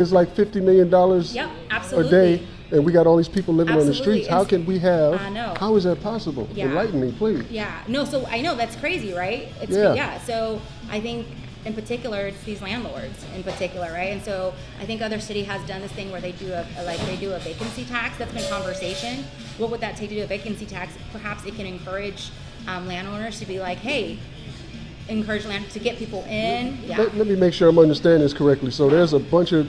It's like $50 million Yep, a absolutely. day, and we got all these people living on the Absolutely. streets. How can we have? I know. How is that possible? Yeah. Enlighten me, please. Yeah, no, so I know that's crazy, right? It's, Yeah. so I think in particular, it's these landlords in particular, right? And so I think other city has done this thing where they do a vacancy tax. That's been conversation. What would that take to do a vacancy tax? Perhaps it can encourage landowners to be like, hey, encourage land to get people in. Yeah. Let me make sure I'm understanding this correctly. So there's a bunch of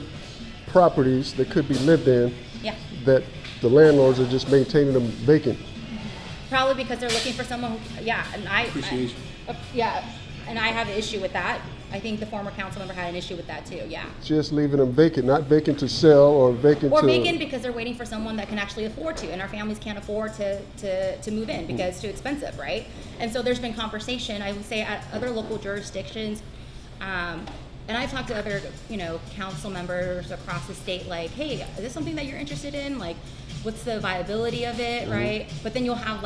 properties that could be lived in Yeah. that the landlords are just maintaining them vacant. Probably because they're looking for someone who, and Appreciation. and I have an issue with that. I think the former council member had an issue with that too, yeah. Just leaving them vacant, not vacant to sell or vacant Or to... vacant because they're waiting for someone that can actually afford to, and our families can't afford to move in because it's too expensive, right? And so there's been conversation, I would say, at other local jurisdictions, and I've talked to other, council members across the state, like, hey, is this something that you're interested in? Like, what's the viability of it, right? But then you'll have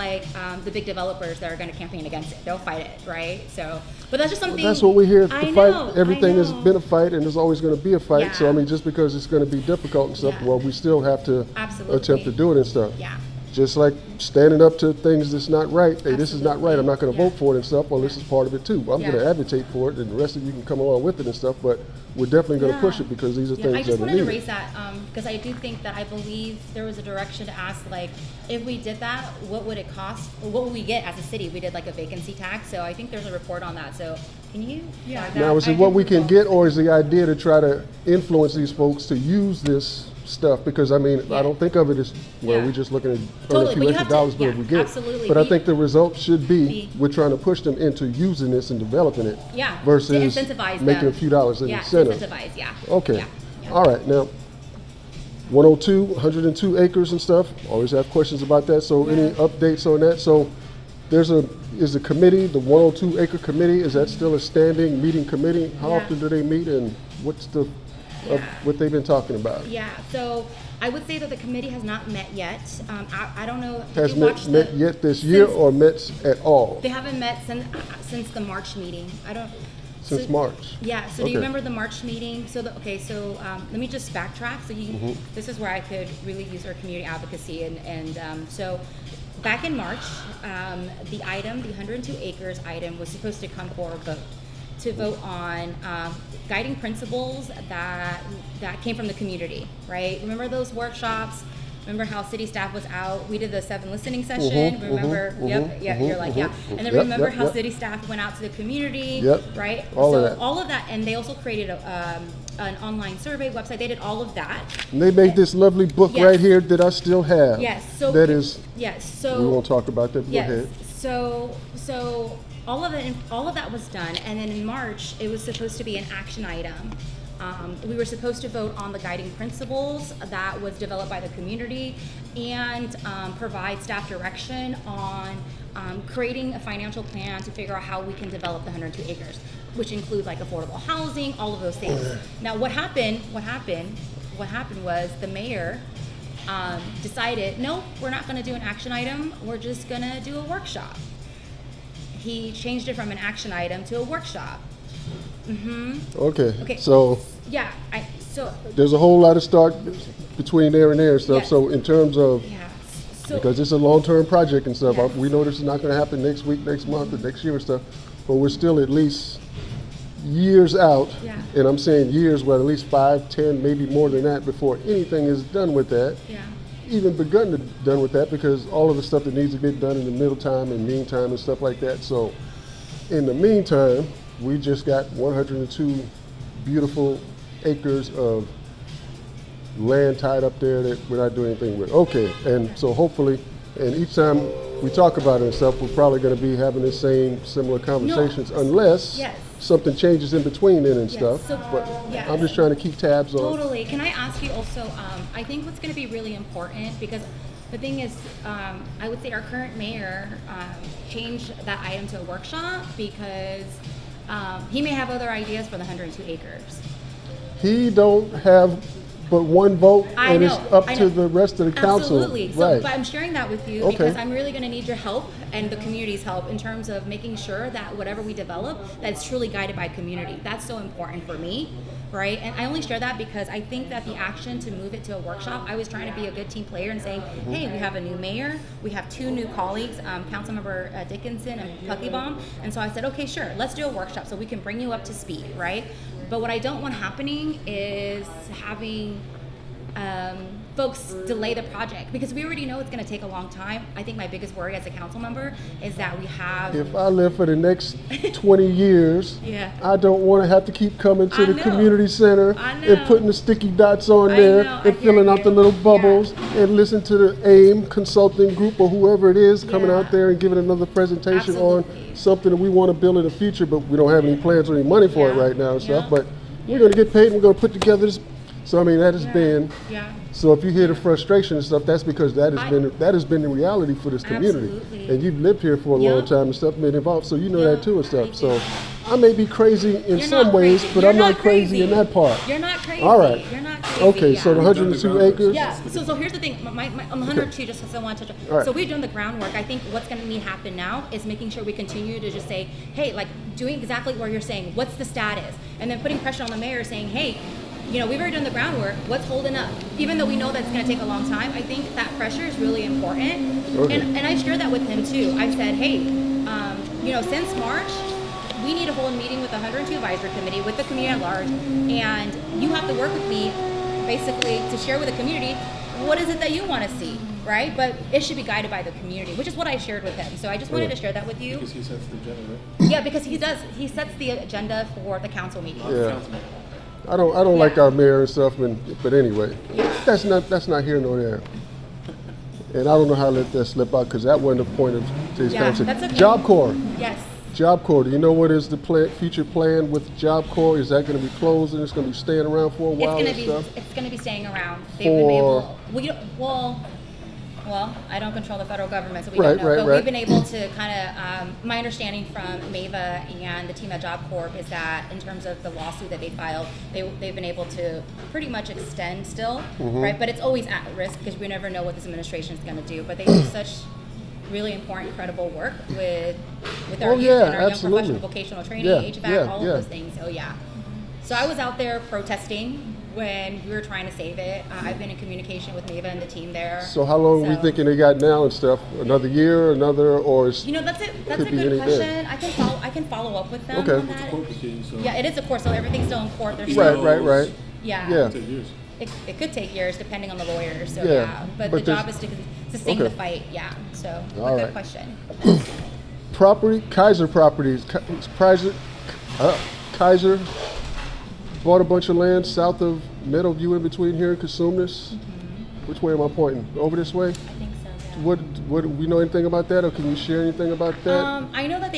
the big developers that are going to campaign against it. They'll fight it, right? So, but that's just something. That's what we hear. I The know, fight. Everything I has know. been a fight, and there's always going to be a fight. So I Yeah. mean, just because it's going to be difficult and stuff, Yeah. well, we still have to Absolutely. attempt to do it and stuff. Yeah. Just like standing up to things that's not right. Hey, this is not right. I'm not going to Yeah. vote for it and stuff. Well, this is part of it too. I'm Yeah. going to advocate for it, and the rest of you can come along with it and stuff. But we're definitely going to push Yeah. it because these are Yeah, things I that just are wanted to needed. raise that because I do think that I believe there was a direction to ask, like, if we did that, what would it cost? Or what would we get as a city? We did like a vacancy tax. So I think there's a report on that. So can you? Yeah. flag that? Now, is it what we can get, or is the idea to try to influence these folks to use this stuff? Because I mean, Yeah. I don't think of it as, well, Yeah. we're just looking at Totally, earning a but few you extra have to- dollars, but yeah, if we get. absolutely. But I Be- think the result should be, be- we're trying to push them into using this and developing it. Yeah, to Versus incentivize making them. a few dollars in Yeah, incentive. to incentivize, yeah. Okay. Yeah, yeah. All right. Now, 102 acres and stuff. Always have questions about that. So any updates on that? So is the committee, the 102 acre committee, is that still a standing meeting committee? How Yeah. often do they meet, and what's the Yeah. what they've been talking about? Yeah, so I would say that the committee has not met yet. I don't know. Did Has you watch met yet this year, since- or met at all They haven't met since the March meeting. I don't. since so- March? Yeah, so do you Okay. remember the March meeting? So, let me just backtrack. So this is where I could really use our community advocacy. So back in March, the 102 acres item was supposed to come for a vote, to vote on guiding principles that came from the community, right? Remember those workshops? Remember how city staff was out? We did the 7 listening session. Remember? You're like, yeah. And then Yep, remember yep, how yep. city staff went out to the community, Yep. right? All so of that. all of that, and they also created an online survey website. They did all of that. And they made this lovely book Yes. right here that I still have. Yes. So that is. yes. So We won't talk about that. Go yes. ahead. So all of that was done, and then in March it was supposed to be an action item. We were supposed to vote on the guiding principles that was developed by the community and provide staff direction on creating a financial plan to figure out how we can develop the 102 acres, which includes like affordable housing, all of those things. Now, what happened was the mayor decided, no, we're not going to do an action item. We're just going to do a workshop. He changed it from an action item to a workshop. Okay. So Yeah, there's a whole lot of start between there and there and stuff. Yes. So in terms of, yeah. So because it's a long-term project and stuff, Yes. we know this is not going to happen next week, next month, or next year and stuff, but we're still at least years out. Yeah. And I'm saying years, well, at least 5, 10, maybe more than that before anything is done with that. yeah. Even begun to done with that, because all of the stuff that needs to get done in the middle time and meantime and stuff like that. So in the meantime, we just got 102 beautiful acres of land tied up there that we're not doing anything with. Okay, and so hopefully, and each time we talk about it and stuff, we're probably going to be having the same similar conversations, unless Yes. something changes in between then and Yes. stuff. So- But yes. I'm just trying to keep tabs on. Totally. Can I ask you also, I think what's going to be really important, because the thing is, I would say our current mayor changed that item to a workshop because he may have other ideas for the 102 acres. He don't have but one vote, I and know, it's up I to know. the rest of the council. Absolutely. So, Right. but I'm sharing that with you Okay. because I'm really going to need your help and the community's help in terms of making sure that whatever we develop, that it's truly guided by community. That's so important for me, right? And I only share that because I think that the action to move it to a workshop, I was trying to be a good team player and saying, hey, we have a new mayor, we have 2 new colleagues, Council Member Dickinson and Puckybaum, and so I said, okay, sure, let's do a workshop so we can bring you up to speed, right? But what I don't want happening is having folks delay the project because we already know it's going to take a long time. I think my biggest worry as a council member is that we have. If I live for the next 20 years, Yeah. I don't want to have to keep coming to I the know. community center I and know. putting the sticky dots on I there know. I and filling hear out the you. little bubbles and listen to the AIM consulting group or whoever it is coming Yeah. out there and giving another presentation on Absolutely. something that we want to build in the future, but we don't have any plans or any money for it Yeah. right now and stuff. Yeah. But we're going to get paid and we're going to put together this. So I mean, that has been. Yeah. So if you hear the frustration and stuff, that's because that has been the reality for this community. Absolutely. And you've lived here for a long Yep. time and stuff, been involved, so you know Yeah, that too and I stuff. do. So I may be crazy in You're some not ways, crazy. but You're I'm not crazy in that part. You're not crazy. All right. You're not crazy. Okay, yeah. so the 102 acres. Yeah. So here's the thing. I'm 102. Just because I want to touch. All right. So we've done the groundwork. I think what's going to need to happen now is making sure we continue to just say, hey, like doing exactly what you're saying. What's the status? And then putting pressure on the mayor, saying, hey, you know, we've already done the groundwork. What's holding up? Even though we know that's going to take a long time, I think that pressure is really important. Okay. And I've shared that with him too. I've said, hey, you know, since March, we need to hold a meeting with the 102 Advisory Committee, with the community at large, and you have to work with me basically to share with the community what is it that you want to see, right? But it should be guided by the community, which is what I shared with him. So I just wanted to share that with you. Because he sets the agenda, right? Yeah, because he does. He sets the agenda for the council meeting. Yeah. I don't like our mayor and stuff, but anyway, Yeah. that's not here nor there. And I don't know how to let that slip out because that wasn't the point of today's Yeah, conversation. that's okay. Job Corps. Yes. Job Corps, do you know what is the future plan with Job Corps? Is that going to be closed and it's going to be staying around for a while and stuff? It's gonna be staying around. They've been For- able. Well, I don't control the federal government, so we Right, don't know. right, But right. we've been able to kind of. My understanding from Mava and the team at Job Corp is that in terms of the lawsuit that they filed, they've been able to pretty much extend still, Mm-hmm. right? But it's always at risk because we never know what this administration is going to do. But they do such really important, credible work with our Oh, youth yeah, and our young absolutely. professional vocational training, Yeah, HVAC, yeah, all yeah. of those things. So yeah. So I was out there protesting when we were trying to save it. I've been in communication with Mava and the team there. So how long are we So- thinking they got now and stuff? Another year, or is You know, that's Could a be good any day. question. I can follow up with them Okay. on that. Court proceedings, so Yeah, it is a court, so everything's still in court. There's right, still, right. Yeah. Yeah. take years. It could take years depending on the lawyer. So Yeah, yeah. But but the job there's- is to sustain Okay. the fight. Yeah. So All a good right. question. property? Kaiser Properties. Kaiser bought a bunch of land south of Meadowview in between here and Consumnes. Which way am I pointing? Over this way? I think so. Yeah. What we know anything about that, or can you share anything about that? I know that they